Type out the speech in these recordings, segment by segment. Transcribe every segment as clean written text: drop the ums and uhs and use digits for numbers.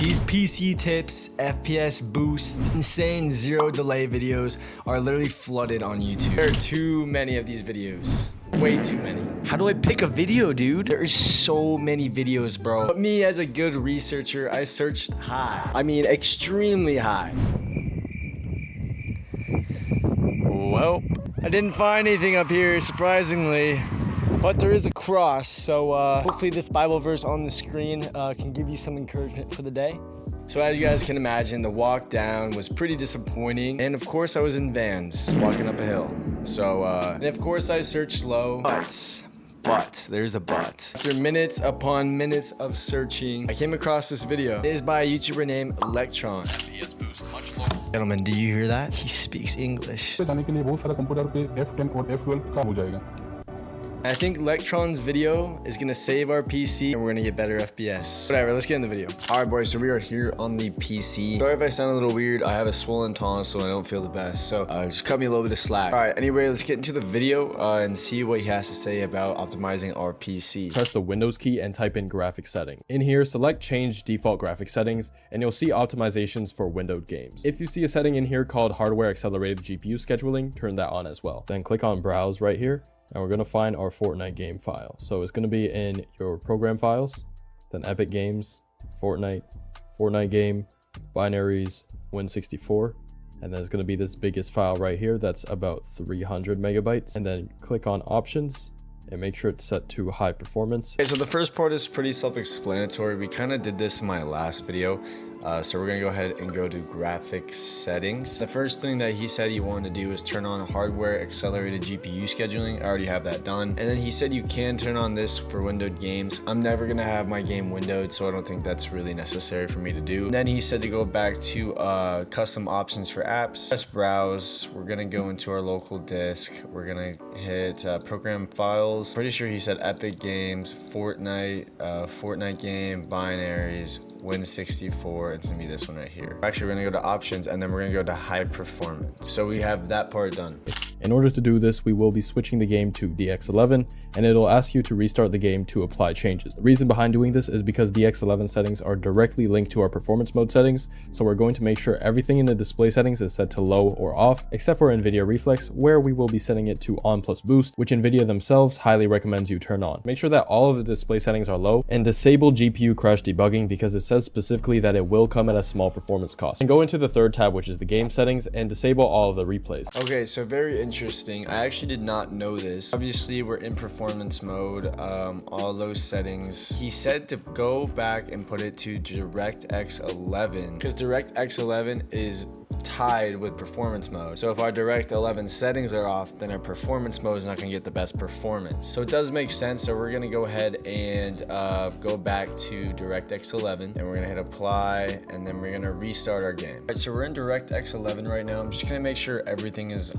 These PC tips, FPS boost, insane zero delay videos are literally flooded on YouTube. There are too many of these videos. Way too many. How do I pick a video, dude? There is so many videos, bro. But me as a good researcher, I searched high. I mean, extremely high. Well, I didn't find anything up here, surprisingly. But there is a cross, so hopefully this Bible verse on the screen can give you some encouragement for the day. So as you guys can imagine, the walk down was pretty disappointing. And of course I was in Vans, walking up a hill. So, and of course I searched low, but, there's a but. After minutes upon minutes of searching, I came across this video. It is by a YouTuber named Electron. FPS boost much lower. Gentlemen, do you hear that? He speaks English. I think Electron's video is gonna save our PC and we're gonna get better FPS. Whatever, let's get in the video. All right, boys, so we are here on the PC. Sorry if I sound a little weird. I have a swollen tonsil and I don't feel the best. So just cut me a little bit of slack. All right, anyway, let's get into the video and see what he has to say about optimizing our PC. Press the Windows key and type in graphic setting. In here, select change default graphic settings and you'll see optimizations for windowed games. If you see a setting in here called hardware accelerated GPU scheduling, turn that on as well. Then click on browse right here. And we're going to find our Fortnite game file. So it's going to be in your program files, then Epic Games, Fortnite game, binaries, Win64. And then it's going to be this biggest file right here. That's about 300 megabytes. And then click on options and make sure it's set to high performance. Okay, so the first part is pretty self-explanatory. We kind of did this in my last video. So we're gonna go ahead and go to graphics settings. The first thing that he said he wanted to do is turn on hardware accelerated GPU scheduling. I already have that done. And then he said you can turn on this for windowed games. I'm never gonna have my game windowed, so I don't think that's really necessary for me to do. And then he said to go back to custom options for apps. Press browse. We're gonna go into our local disk. We're gonna hit program files. Pretty sure he said Epic Games, Fortnite game, binaries, Win64. It's gonna be this one right here. Actually, we're gonna go to options and then we're gonna go to high performance. So we have that part done. In order to do this, we will be switching the game to DX11 and it'll ask you to restart the game to apply changes. The reason behind doing this is because DX11 settings are directly linked to our performance mode settings. So we're going to make sure everything in the display settings is set to low or off, except for NVIDIA Reflex, where we will be setting it to on plus boost, which NVIDIA themselves highly recommends you turn on. Make sure that all of the display settings are low and disable GPU crash debugging because it says specifically that it will come at a small performance cost. And go into the third tab, which is the game settings, and disable all of the replays. Okay, so very interesting. I actually did not know this. Obviously, we're in performance mode, all those settings. He said to go back and put it to DirectX 11 because DirectX 11 is tied with performance mode. So if our Direct 11 settings are off, then our performance mode is not going to get the best performance. So it does make sense. So we're going to go ahead and go back to DirectX 11 and we're going to hit apply and then we're going to restart our game. All right, so we're in DirectX 11 right now. I'm just going to make sure everything is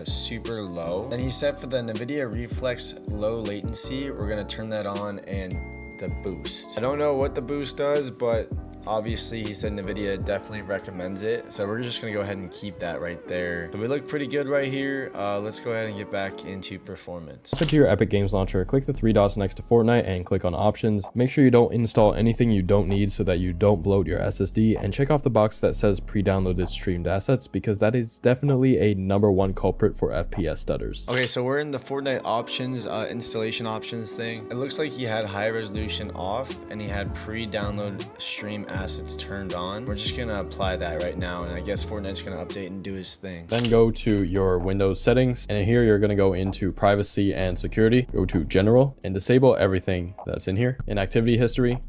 super low. Then he said for the NVIDIA Reflex low latency, we're going to turn that on and the boost. I don't know what the boost does, but obviously he said NVIDIA definitely recommends it. So we're just gonna go ahead and keep that right there. So we look pretty good right here. Let's go ahead and get back into performance. Into your Epic Games launcher, click the three dots next to Fortnite and click on options. Make sure you don't install anything you don't need so that you don't bloat your SSD, and check off the box that says pre-downloaded streamed assets because that is definitely a #1 culprit for FPS stutters. Okay, so we're in the Fortnite options, installation options thing. It looks like he had high resolution off and he had pre-download stream assets turned on. We're just gonna apply that right now and I guess Fortnite's gonna update and do his thing. Then go to your Windows settings and here you're gonna go into privacy and security. Go to general and disable everything that's in here. In activity history,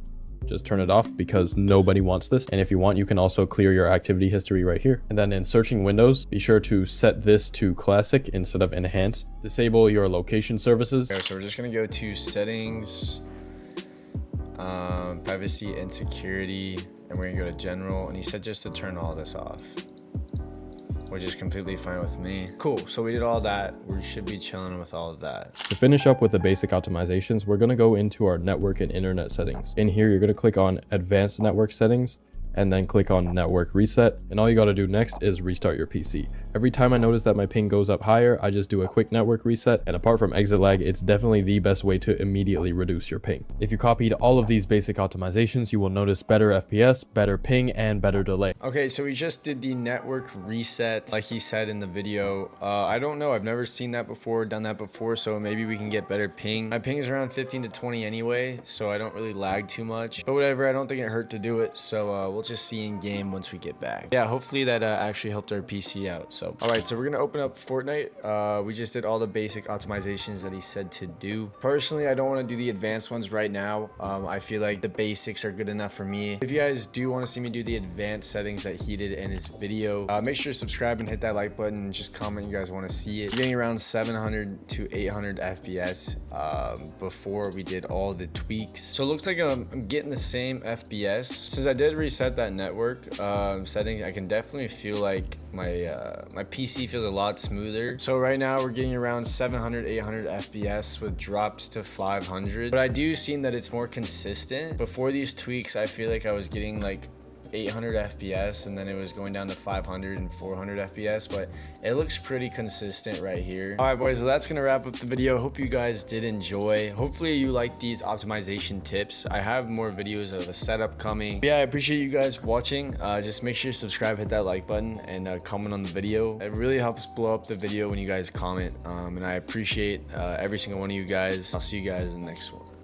just turn it off because nobody wants this. And if you want, you can also clear your activity history right here. And then in searching windows, be sure to set this to classic instead of enhanced. Disable your location services. Okay, so we're just gonna go to settings, privacy and security, and we're gonna go to general, and he said just to turn all this off, which is completely fine with me. Cool, so we did all that. We should be chilling with all of that. To finish up with the basic optimizations, we're gonna go into our network and internet settings. In here, you're gonna click on advanced network settings and then click on network reset. And all you gotta do next is restart your PC. Every time I notice that my ping goes up higher, I just do a quick network reset, and apart from exit lag, it's definitely the best way to immediately reduce your ping. If you copied all of these basic optimizations, you will notice better FPS, better ping, and better delay. Okay, so we just did the network reset like he said in the video. I don't know, I've never seen that before, done that before, so maybe we can get better ping. My ping is around 15 to 20 anyway, so I don't really lag too much, but whatever, I don't think it hurt to do it, so we'll just see in game once we get back. Yeah, hopefully that actually helped our PC out. So all right, so we're gonna open up Fortnite. We just did all the basic optimizations that he said to do. Personally, I don't want to do the advanced ones right now. I feel like the basics are good enough for me. If you guys do want to see me do the advanced settings that he did in his video, make sure to subscribe and hit that like button and just comment you guys want to see it. We're getting around 700 to 800 FPS before we did all the tweaks. So it looks like I'm getting the same FPS. Since I did reset that network settings, I can definitely feel like my PC feels a lot smoother. So right now we're getting around 700, 800 FPS with drops to 500. But I do seem that it's more consistent. Before these tweaks, I feel like I was getting like 800 FPS and then it was going down to 500 and 400 FPS, but it looks pretty consistent right here. All right, boys, so that's gonna wrap up the video. Hope you guys did enjoy. Hopefully you like these optimization tips. I have more videos of the setup coming. Yeah, I appreciate you guys watching. Just make sure to subscribe, hit that like button, and comment on the video. It really helps blow up the video when you guys comment, and I appreciate every single one of you guys. I'll see you guys in the next one.